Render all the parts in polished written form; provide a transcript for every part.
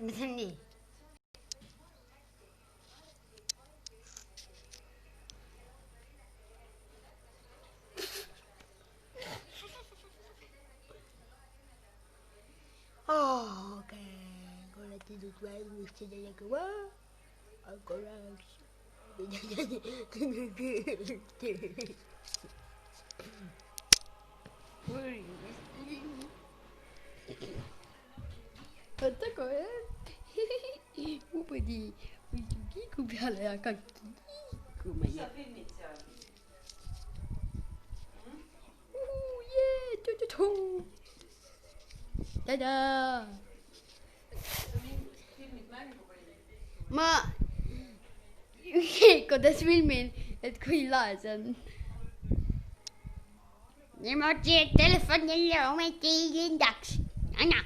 mis on nii? Okei, kui olete nüüd valmis sellele kõva, korraks Oota kohe, mu pani kiigu peale ja hakati kiiguma. Mis sa filmid seal? Tadaa! Filmid mängu või? Ma kuidas filmin, et kui lae see on. Niimoodi, et telefon jälle ometi ei lindaks. Anna!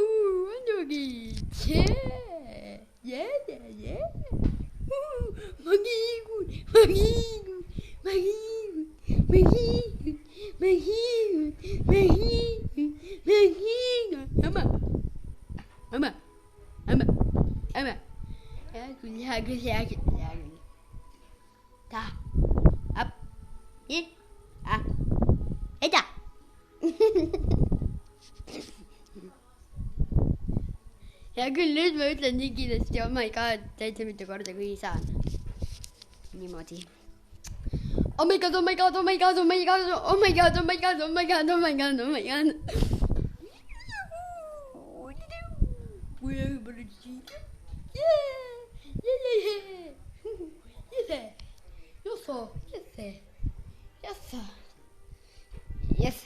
Muidugi! Ma kiigun! Amma. Hea küll. Ta. Up. In. Eda. Hea küll, nüüd ma ütlen nii kiiresti, oh my god, täitsa mitu korda, kui saan. Niimoodi. Oh my god. Yes.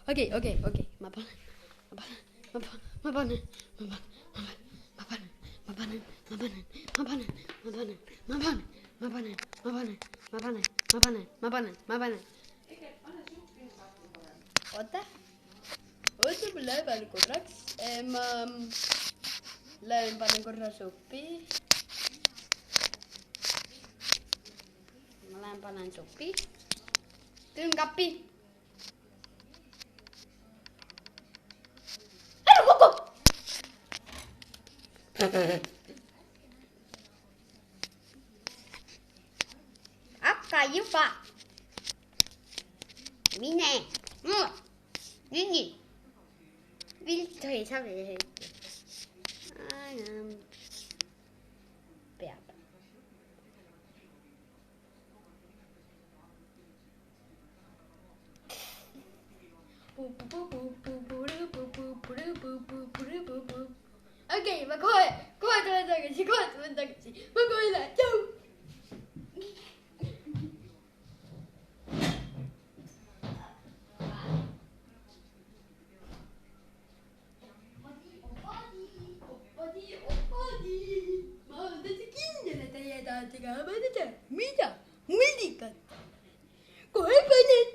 Okay. Ma panen. Oota, ma lähen korraks. Ma panen korra suppi. Panen suppi. Tõmb kappi. Ära kuku! Hakka juba. Mine. Nii. Viltu ei sabi. Peab. Okei, ma kohe tulen tagasi. Ma kohe lähen, tšau! Ma olen täitsa kindel, et teie tahate ka mõelda. Mida? Mullikat? Kohe panen!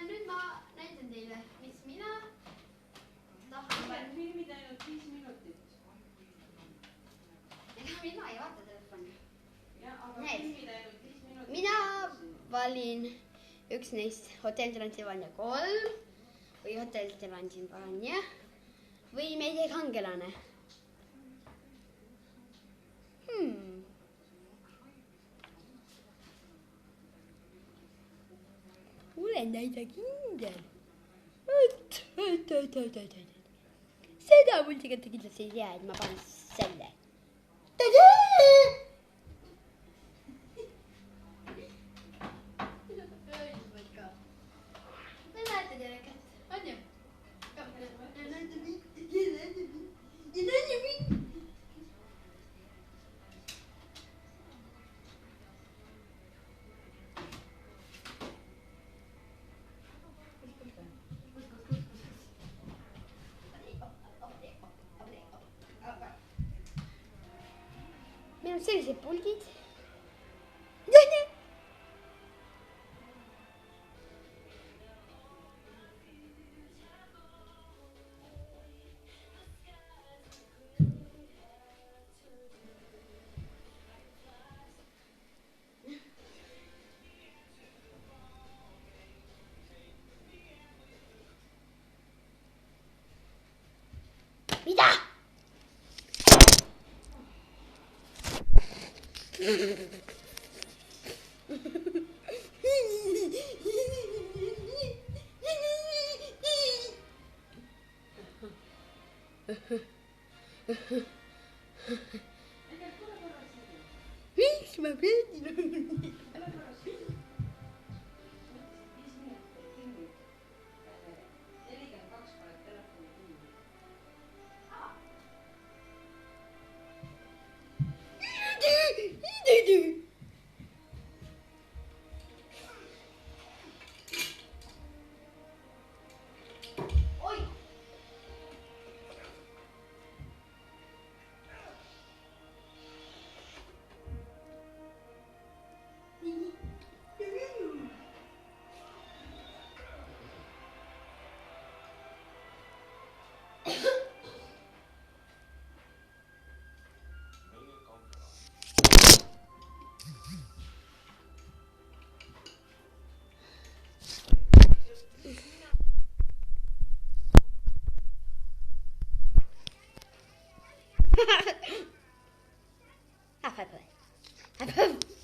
Nüüd ma näitan teile, mis mina tahan. Filmid ainult 5 minutit. Mina ei vaata telefoni. Aga filmid ainult 5 minutit. Mina valin üks neist Hotell Transylvania 3 või Hotell Transylvania või Meie kangelane. Olen täitsa kindel. Oot. Seda multikat te kindlasti ei tea, et ma panen selle. Tadaa! Te näete telekat, on ju? Meil on sellised puldid. mida? Miks ma pidin? High five.